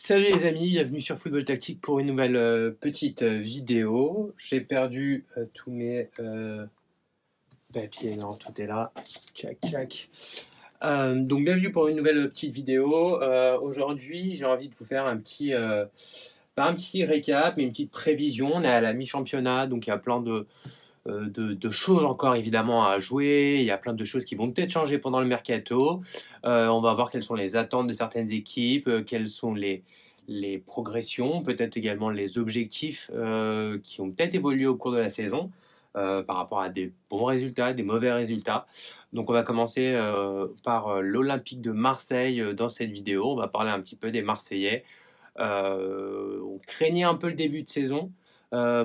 Salut les amis, bienvenue sur Football Tactique pour une nouvelle petite vidéo. J'ai perdu tous mes papiers, non, tout est là. Tchac, tchac. Donc bienvenue pour une nouvelle petite vidéo. Aujourd'hui, j'ai envie de vous faire pas un petit récap, mais une petite prévision. On est à la mi-championnat, donc il y a plein de choses encore évidemment à jouer. Il y a plein de choses qui vont peut-être changer pendant le mercato. On va voir quelles sont les attentes de certaines équipes, quelles sont les progressions, peut-être également les objectifs qui ont peut-être évolué au cours de la saison par rapport à des bons résultats, des mauvais résultats. Donc on va commencer par l'Olympique de Marseille dans cette vidéo. On va parler un petit peu des Marseillais. On craignait un peu le début de saison.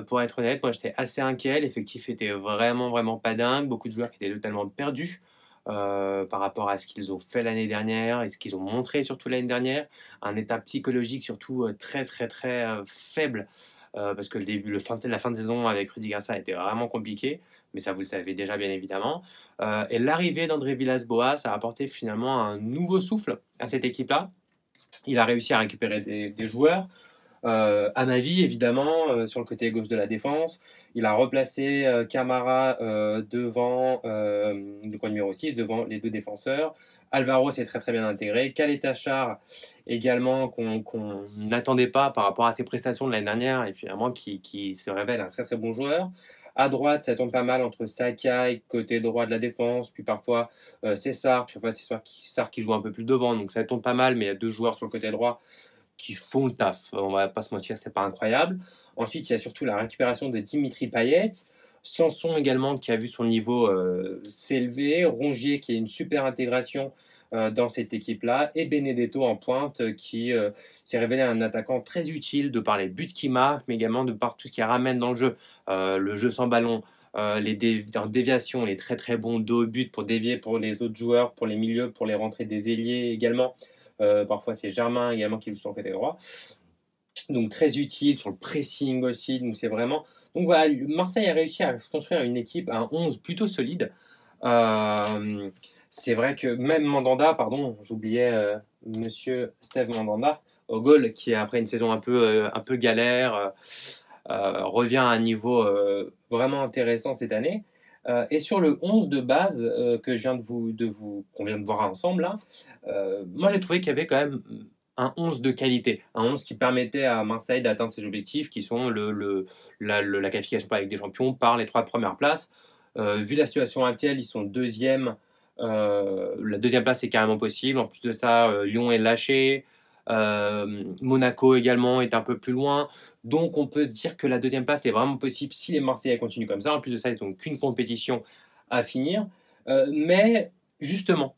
Pour être honnête, moi j'étais assez inquiet. L'effectif était vraiment pas dingue. Beaucoup de joueurs qui étaient totalement perdus par rapport à ce qu'ils ont fait l'année dernière et ce qu'ils ont montré surtout l'année dernière. Un état psychologique surtout très faible parce que la fin de saison avec Rudi Garcia était vraiment compliqué, mais ça vous le savez déjà bien évidemment. Et l'arrivée d'André Villas-Boas a apporté finalement un nouveau souffle à cette équipe-là. Il a réussi à récupérer des joueurs. À ma vie, évidemment, sur le côté gauche de la défense. Il a replacé Camara devant le coin numéro 6, devant les deux défenseurs. Alvaro s'est très bien intégré. Caleta-Char également, qu'on n'attendait pas par rapport à ses prestations de l'année dernière, et finalement qui se révèle un très bon joueur. À droite, ça tombe pas mal entre Sakai, côté droit de la défense, puis parfois c'est Sarr, puis parfois c'est Sarr qui joue un peu plus devant, donc ça tombe pas mal, mais il y a deux joueurs sur le côté droit qui font le taf. On va pas se mentir, c'est pas incroyable. Ensuite, il y a surtout la récupération de Dimitri Payet. Sanson également qui a vu son niveau s'élever. Rongier qui a une super intégration dans cette équipe-là. Et Benedetto en pointe qui s'est révélé un attaquant très utile de par les buts qu'il marque, mais également de par tout ce qu'il ramène dans le jeu. Le jeu sans ballon, les déviations, les très bons dos au but pour dévier pour les autres joueurs, pour les milieux, pour les rentrées des ailiers également. Parfois, c'est Germain également qui joue sur le côté droit. Donc, très utile sur le pressing aussi. Donc, c'est vraiment. Donc, voilà, Marseille a réussi à construire une équipe, un 11 plutôt solide. C'est vrai que même Mandanda, pardon, j'oubliais monsieur Steve Mandanda, au goal, qui après une saison un peu galère, revient à un niveau vraiment intéressant cette année. Et sur le 11 de base que je viens qu'on vient de voir ensemble là, moi j'ai trouvé qu'il y avait quand même un 11 de qualité, un 11 qui permettait à Marseille d'atteindre ses objectifs qui sont la qualification par la Ligue des Champions par les 3 premières places. Vu la situation actuelle, ils sont deuxième. La deuxième place est carrément possible. En plus de ça, Lyon est lâché. Monaco également est un peu plus loin. Donc on peut se dire que la deuxième place est vraiment possible si les Marseillais continuent comme ça. En plus de ça, ils n'ont qu'une compétition à finir. Mais justement,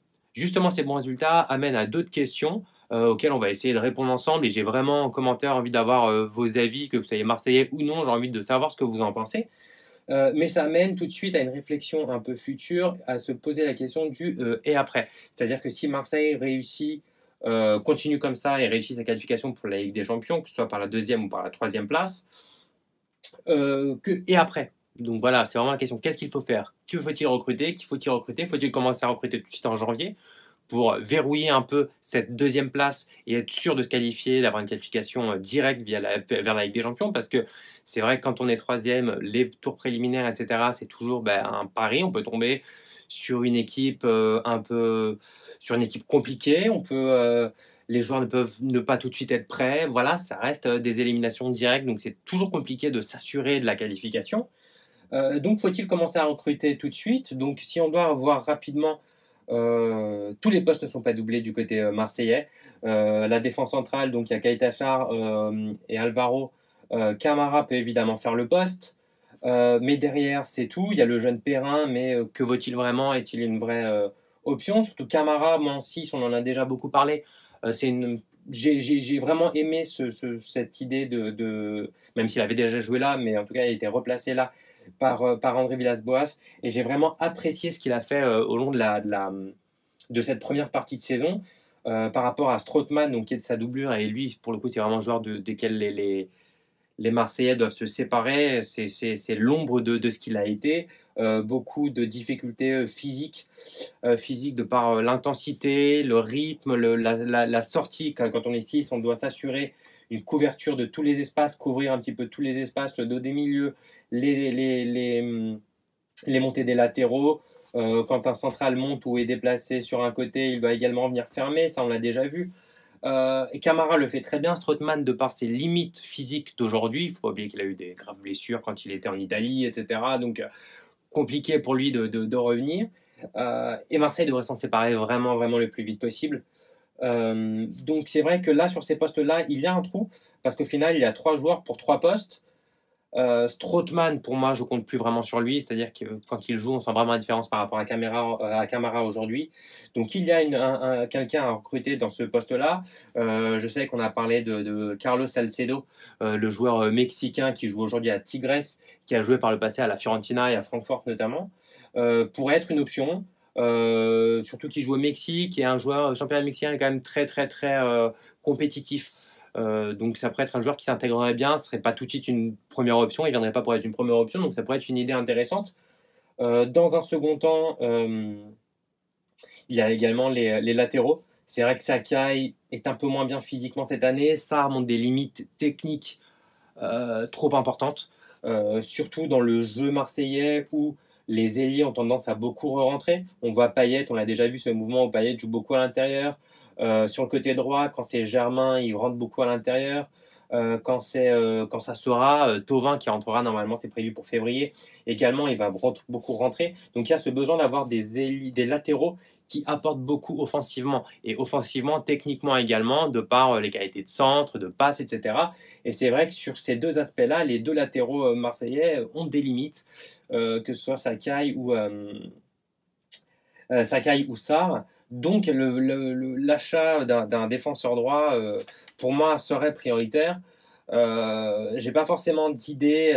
ces bons résultats amènent à d'autres questions auxquelles on va essayer de répondre ensemble. Et j'ai vraiment en commentaire envie d'avoir vos avis, que vous soyez Marseillais ou non. J'ai envie de savoir ce que vous en pensez. Mais ça mène tout de suite à une réflexion un peu future, à se poser la question du et après. C'est-à-dire que si Marseille continue comme ça et réussit sa qualification pour la Ligue des Champions, que ce soit par la deuxième ou par la troisième place, et après. Donc voilà, c'est vraiment la question. Qu'est-ce qu'il faut faire? Que faut-il recruter? Qui faut-il recruter? Faut-il commencer à recruter tout de suite en janvier pour verrouiller un peu cette deuxième place et être sûr de se qualifier, d'avoir une qualification directe vers la Ligue des Champions? Parce que c'est vrai que quand on est troisième, les tours préliminaires, etc., c'est toujours un pari. On peut tomber sur une équipe sur une équipe compliquée. Les joueurs ne peuvent ne pas tout de suite être prêts. Voilà, ça reste des éliminations directes, donc c'est toujours compliqué de s'assurer de la qualification. Donc, faut-il commencer à recruter tout de suite? Donc, si on doit avoir rapidement, tous les postes ne sont pas doublés du côté marseillais. La défense centrale, donc il y a Keita et Alvaro. Camara peut évidemment faire le poste. Mais derrière, c'est tout. Il y a le jeune Perrin, mais que vaut-il vraiment? Est-il une vraie option? Surtout Camara, Mansis, on en a déjà beaucoup parlé. J'ai vraiment aimé cette idée même s'il avait déjà joué là, mais en tout cas, il a été replacé là par André Villas-Boas. Et j'ai vraiment apprécié ce qu'il a fait au long de cette première partie de saison par rapport à Strootman, donc, qui est de sa doublure. Et lui, pour le coup, c'est vraiment un joueur desquels les Marseillais doivent se séparer. C'est l'ombre de ce qu'il a été. beaucoup de difficultés physiques de par l'intensité, le rythme, la sortie. Quand on est 6, on doit s'assurer une couverture de tous les espaces, couvrir un petit peu tous les espaces, le dos des milieux, les, les, les, les montées des latéraux. Quand un central monte ou est déplacé sur un côté, il doit également venir fermer, ça on l'a déjà vu. Et Camara le fait très bien. Strootman, de par ses limites physiques d'aujourd'hui, il ne faut pas oublier qu'il a eu des graves blessures quand il était en Italie, etc. Donc compliqué pour lui de revenir. Et Marseille devrait s'en séparer vraiment, vraiment le plus vite possible. Donc c'est vrai que là, sur ces postes-là, il y a un trou, parce qu'au final, il y a 3 joueurs pour 3 postes. Strootman, pour moi, je compte plus vraiment sur lui, c'est-à-dire que quand il joue, on sent vraiment la différence par rapport à Camara aujourd'hui. Donc il y a quelqu'un à recruter dans ce poste-là. Je sais qu'on a parlé de Carlos Salcedo, le joueur mexicain qui joue aujourd'hui à Tigres, qui a joué par le passé à la Fiorentina et à Francfort notamment, pourrait être une option. Surtout qu'il joue au Mexique et un joueur championnat mexicain est quand même très très très compétitif. Donc ça pourrait être un joueur qui s'intégrerait bien, ce serait pas tout de suite une première option, il viendrait pas pour être une première option, donc ça pourrait être une idée intéressante. Dans un second temps, il y a également les latéraux. C'est vrai que Sakai est un peu moins bien physiquement cette année, ça remonte des limites techniques trop importantes, surtout dans le jeu marseillais où les ailiers ont tendance à beaucoup re-rentrer. On voit Payet, on l'a déjà vu ce mouvement où Payet joue beaucoup à l'intérieur. Sur le côté droit, quand c'est Germain, il rentre beaucoup à l'intérieur. Quand ça sera Thauvin qui rentrera, normalement c'est prévu pour février, également il va beaucoup rentrer. Donc il y a ce besoin d'avoir des latéraux qui apportent beaucoup offensivement, et offensivement, techniquement également, de par les qualités de centre, de passe, etc. Et c'est vrai que sur ces 2 aspects-là, les 2 latéraux marseillais ont des limites, que ce soit Sakai ou Sarr. Donc l'achat d'un défenseur droit, pour moi, serait prioritaire. J'ai pas forcément d'idée,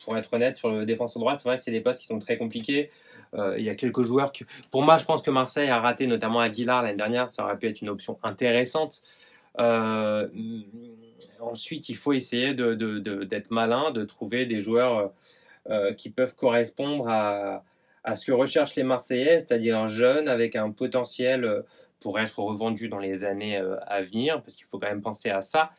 pour être honnête, sur le défenseur droit. C'est vrai que c'est des postes qui sont très compliqués. Il y a quelques joueurs que, pour moi, je pense que Marseille a raté, notamment Aguilar l'année dernière. Ça aurait pu être une option intéressante. Euh, Ensuite, il faut essayer d'être malin, de trouver des joueurs qui peuvent correspondre à ce que recherchent les Marseillais, c'est-à-dire jeunes avec un potentiel pour être revendus dans les années à venir, parce qu'il faut quand même penser à ça.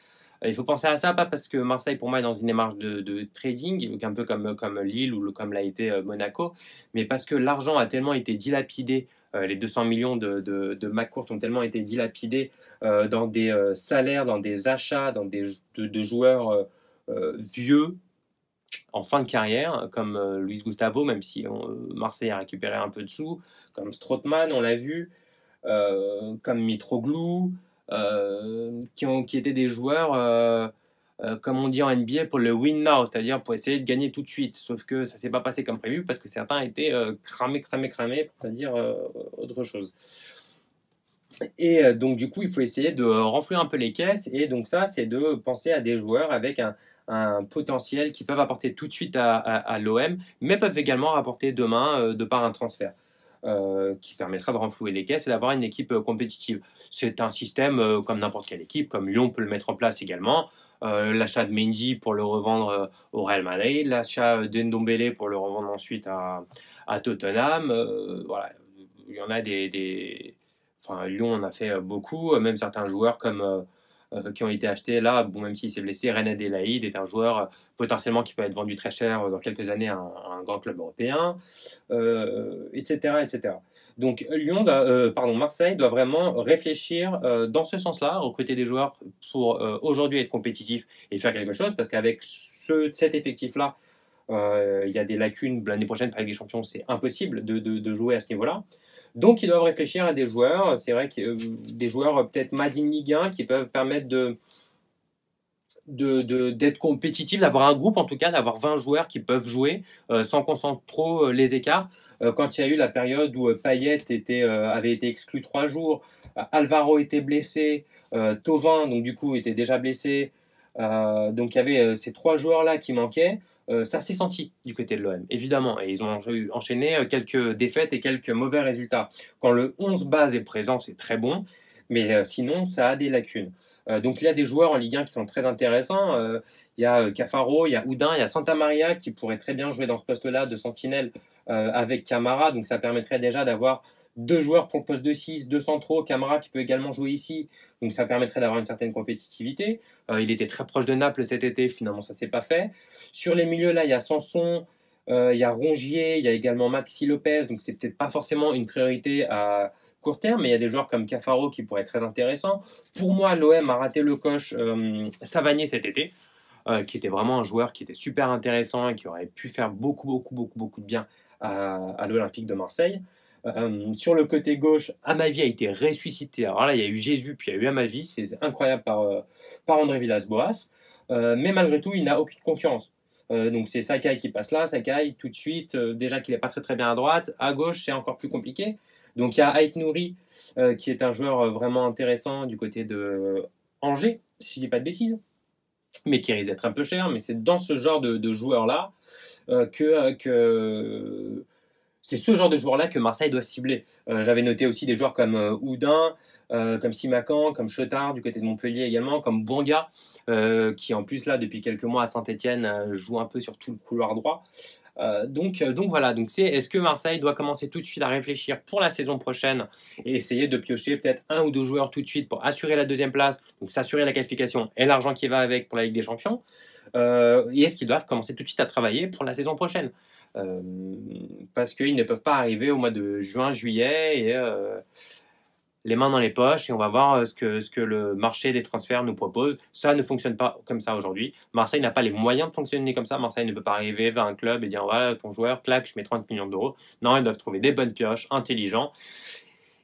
Il faut penser à ça, pas parce que Marseille, pour moi, est dans une démarche de trading, un peu comme Lille ou comme l'a été Monaco, mais parce que l'argent a tellement été dilapidé, les 200 millions de McCourt ont tellement été dilapidés dans des salaires, dans des achats, de joueurs vieux, en fin de carrière, comme Luis Gustavo, même si Marseille a récupéré un peu de sous, comme Strootman, on l'a vu, comme Mitroglou, qui étaient des joueurs, comme on dit en NBA, pour le win now, c'est-à-dire pour essayer de gagner tout de suite. Sauf que ça ne s'est pas passé comme prévu parce que certains étaient cramés, c'est-à-dire autre chose. Et donc du coup, il faut essayer de renflouer un peu les caisses. Et donc ça, c'est de penser à des joueurs avec un potentiel qui peuvent apporter tout de suite à l'OM, mais peuvent également rapporter demain de par un transfert. Qui permettra de renflouer les caisses et d'avoir une équipe compétitive. C'est un système comme n'importe quelle équipe, comme Lyon peut le mettre en place également. L'achat de Mendy pour le revendre au Real Madrid, l'achat d'Ndombele pour le revendre ensuite à Tottenham. Voilà. Il y en a Enfin, Lyon en a fait beaucoup, même certains joueurs qui ont été achetés là, bon, même s'il s'est blessé, René Adelaïde est un joueur potentiellement qui peut être vendu très cher dans quelques années à un grand club européen, etc., etc. Donc Marseille doit vraiment réfléchir dans ce sens-là, recruter des joueurs pour aujourd'hui être compétitif et faire quelque chose, parce qu'avec cet effectif-là, il y a des lacunes. L'année prochaine, avec des champions, c'est impossible de jouer à ce niveau-là. Donc, ils doivent réfléchir à des joueurs. C'est vrai que des joueurs peut-être made in Ligue 1 qui peuvent permettre d'être compétitifs, d'avoir un groupe en tout cas, d'avoir 20 joueurs qui peuvent jouer sans qu'on sente trop les écarts. Quand il y a eu la période où Payet avait été exclu 3 jours, Alvaro était blessé, Thauvin, donc du coup, était déjà blessé. Donc, il y avait ces 3 joueurs-là qui manquaient. Ça s'est senti du côté de l'OM, évidemment, et ils ont enchaîné quelques défaites et quelques mauvais résultats. Quand le 11 base est présent, c'est très bon, mais sinon, ça a des lacunes. Donc il y a des joueurs en Ligue 1 qui sont très intéressants. Il y a Cafaro, il y a Oudin, il y a Santa Maria qui pourrait très bien jouer dans ce poste-là de sentinelle avec Camara. Donc ça permettrait déjà d'avoir deux joueurs pour le poste de 6, deux centraux. Camara qui peut également jouer ici. Donc ça permettrait d'avoir une certaine compétitivité. Il était très proche de Naples cet été, finalement ça s'est pas fait. Sur les milieux là, il y a Sanson, il y a Rongier, il y a également Maxi Lopez. Donc c'est peut-être pas forcément une priorité à court terme, mais il y a des joueurs comme Cafaro qui pourraient être très intéressants. Pour moi, l'OM a raté le coche Savanier cet été, qui était vraiment un joueur qui était super intéressant et qui aurait pu faire beaucoup de bien à l'Olympique de Marseille. Sur le côté gauche, Amavi a été ressuscité. Alors là, il y a eu Jésus, puis il y a eu Amavi. C'est incroyable par André Villas-Boas. Mais malgré tout, il n'a aucune concurrence. Donc c'est Sakai qui passe là, Sakai tout de suite, déjà qu'il n'est pas très bien à droite. À gauche, c'est encore plus compliqué. Donc il y a Ait Nouri, qui est un joueur vraiment intéressant du côté de Angers, si je dis pas de bêtises, mais qui risque d'être un peu cher. Mais c'est dans ce genre de joueur-là que c'est ce genre de joueur-là que Marseille doit cibler. J'avais noté aussi des joueurs comme Oudin, comme Simakan, comme Chetard du côté de Montpellier également, comme Bonga, qui en plus là depuis quelques mois à Saint-Etienne joue un peu sur tout le couloir droit. Donc voilà, donc est-ce que Marseille doit commencer tout de suite à réfléchir pour la saison prochaine et essayer de piocher peut-être un ou deux joueurs tout de suite pour assurer la deuxième place, donc s'assurer la qualification et l'argent qui va avec pour la Ligue des Champions, et est-ce qu'ils doivent commencer tout de suite à travailler pour la saison prochaine, parce qu'ils ne peuvent pas arriver au mois de juin, juillet et les mains dans les poches et on va voir ce que le marché des transferts nous propose. Ça ne fonctionne pas comme ça aujourd'hui. Marseille n'a pas les moyens de fonctionner comme ça. Marseille ne peut pas arriver vers un club et dire voilà, ton joueur, claque, je mets 30 millions d'euros. Non, ils doivent trouver des bonnes pioches, intelligents.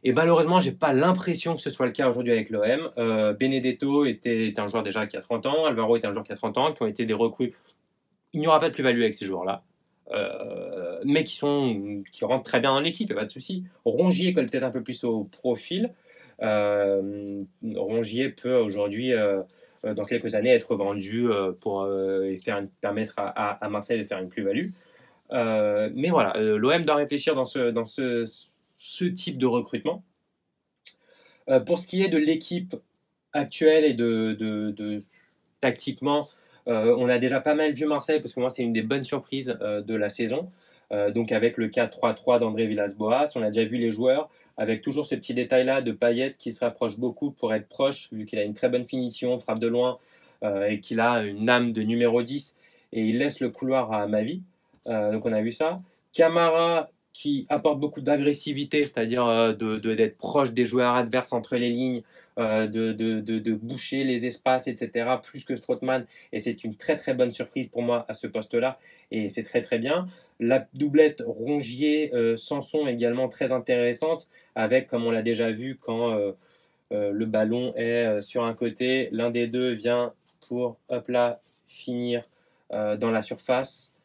Et malheureusement, j'ai pas l'impression que ce soit le cas aujourd'hui avec l'OM. Benedetto était un joueur déjà qui a 30 ans, Alvaro est un joueur qui a 30 ans, qui ont été des recrues. Il n'y aura pas de plus-value avec ces joueurs-là. Mais qui rentrent très bien dans l'équipe, il n'y a pas de souci. Rongier colle peut-être un peu plus au profil. Rongier peut aujourd'hui, dans quelques années, être vendu pour permettre à Marseille de faire une plus-value. Mais voilà, l'OM doit réfléchir dans ce type de recrutement. Pour ce qui est de l'équipe actuelle et de tactiquement, on a déjà pas mal vu Marseille, parce que moi c'est une des bonnes surprises de la saison. Donc avec le 4-3-3 d'André Villas-Boas, on a déjà vu les joueurs, avec toujours ce petit détail-là de Payet qui se rapproche beaucoup pour être proche, vu qu'il a une très bonne finition, frappe de loin, et qu'il a une âme de numéro 10, et il laisse le couloir à Amavi. Donc on a vu ça. Camara qui apporte beaucoup d'agressivité, c'est-à-dire d'être proche des joueurs adverses entre les lignes, de boucher les espaces, etc., plus que Strootman. Et c'est une très bonne surprise pour moi à ce poste-là. Et c'est très bien. La doublette Rongier-Sanson également très intéressante, avec, comme on l'a déjà vu, quand le ballon est sur un côté, l'un des deux vient pour, hop là, finir dans la surface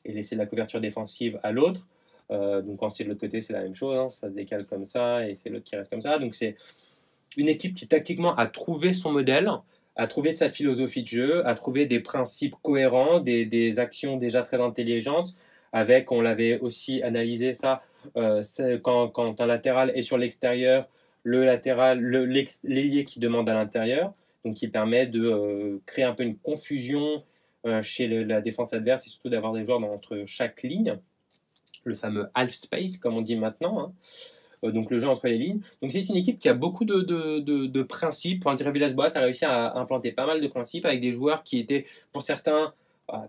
et laisser la couverture défensive à l'autre. Donc quand c'est de l'autre côté, c'est la même chose, hein, ça se décale comme ça et c'est l'autre qui reste comme ça. Donc c'est une équipe qui tactiquement a trouvé son modèle, a trouvé sa philosophie de jeu, a trouvé des principes cohérents, des actions déjà très intelligentes, avec, on l'avait aussi analysé ça, quand un latéral est sur l'extérieur, l'ailier qui demande à l'intérieur, donc qui permet de créer un peu une confusion chez la défense adverse et surtout d'avoir des joueurs entre chaque ligne, le fameux half space comme on dit maintenant, hein. Donc le jeu entre les lignes. Donc c'est une équipe qui a beaucoup de principes. André Villas-Boas a réussi à implanter pas mal de principes avec des joueurs qui étaient pour certains,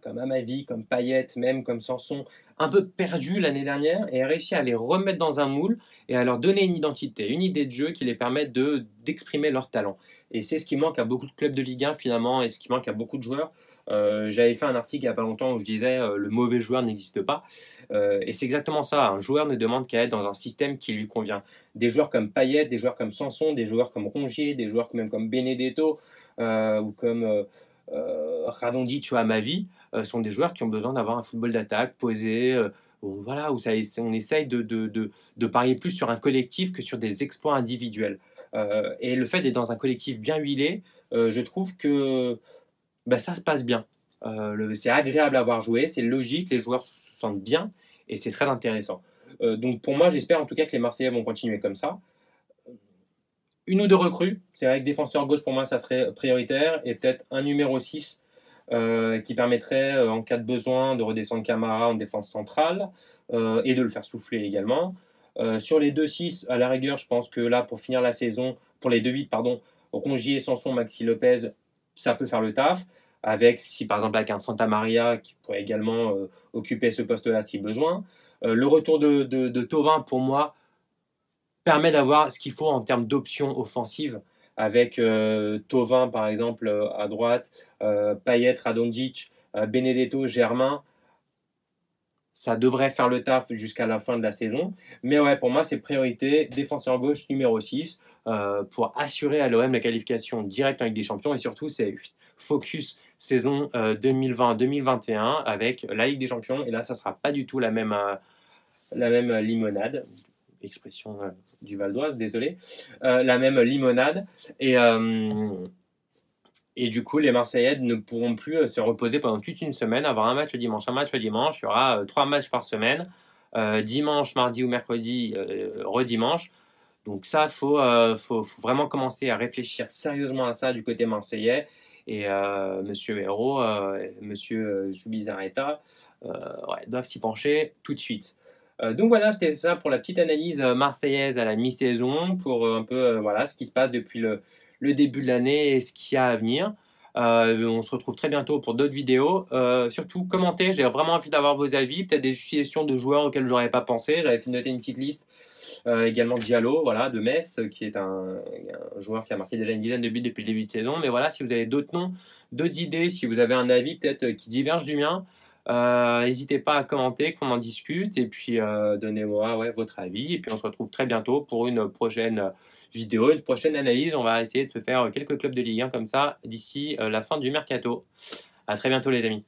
comme Amavi, comme Payet, même comme Sanson, un peu perdus l'année dernière et a réussi à les remettre dans un moule et à leur donner une identité, une idée de jeu qui les permette d'exprimer leur talent. Et c'est ce qui manque à beaucoup de clubs de Ligue 1 finalement et ce qui manque à beaucoup de joueurs. J'avais fait un article il n'y a pas longtemps où je disais le mauvais joueur n'existe pas, et c'est exactement ça. Un joueur ne demande qu'à être dans un système qui lui convient. Des joueurs comme Payet, des joueurs comme Sanson, des joueurs comme Rongier, des joueurs même comme Benedetto ou comme Ravondic ou Amavi sont des joueurs qui ont besoin d'avoir un football d'attaque posé, voilà, où on essaye de parier plus sur un collectif que sur des exploits individuels. Et le fait d'être dans un collectif bien huilé, je trouve que ça se passe bien. C'est agréable à voir jouer, c'est logique, les joueurs se sentent bien et c'est très intéressant. Donc pour moi, j'espère en tout cas que les Marseillais vont continuer comme ça. une ou deux recrues. C'est vrai que défenseur gauche, pour moi, ça serait prioritaire. Et peut-être un numéro 6 qui permettrait, en cas de besoin, de redescendre Camara en défense centrale et de le faire souffler également. Sur les 2-6, à la rigueur, je pense que là, pour finir la saison, pour les 2-8, pardon, Rongier, Sanson, Maxi Lopez, ça peut faire le taf. Avec, si par exemple, avec un Santa Maria qui pourrait également occuper ce poste-là si besoin. Le retour de Thauvin, pour moi, permet d'avoir ce qu'il faut en termes d'options offensives, avec Thauvin, par exemple, à droite, Payet, Radonjic, Benedetto, Germain. Ça devrait faire le taf jusqu'à la fin de la saison. Mais ouais, pour moi, c'est priorité. Défenseur gauche numéro 6 pour assurer à l'OM la qualification directe en Ligue des Champions. Et surtout, c'est focus saison 2020-2021 avec la Ligue des Champions. Et là, ça ne sera pas du tout la même limonade. Expression du Val d'Oise, désolé. La même limonade. Et du coup, les Marseillais ne pourront plus se reposer pendant toute une semaine, avoir un match le dimanche, un match le dimanche. Il y aura 3 matchs par semaine, dimanche, mardi ou mercredi, redimanche. Donc ça, faut vraiment commencer à réfléchir sérieusement à ça du côté marseillais. Et Monsieur Hérault, Monsieur Zubizarreta doivent s'y pencher tout de suite. Donc voilà, c'était ça pour la petite analyse marseillaise à la mi-saison, pour un peu voilà, ce qui se passe depuis le début de l'année et ce qu'il y a à venir. On se retrouve très bientôt pour d'autres vidéos. Surtout, commentez, j'ai vraiment envie d'avoir vos avis, peut-être des suggestions de joueurs auxquels j'aurais pas pensé. J'avais fait noter une petite liste. Également Diallo, voilà, de Metz, qui est un joueur qui a marqué déjà une dizaine de buts depuis le début de saison. Mais voilà, si vous avez d'autres noms, d'autres idées, si vous avez un avis peut-être qui diverge du mien, n'hésitez pas à commenter, qu'on en discute, et puis donnez-moi votre avis. Et puis on se retrouve très bientôt pour une prochaine vidéo, une prochaine analyse. On va essayer de se faire quelques clubs de Ligue 1 comme ça d'ici la fin du mercato. À très bientôt les amis.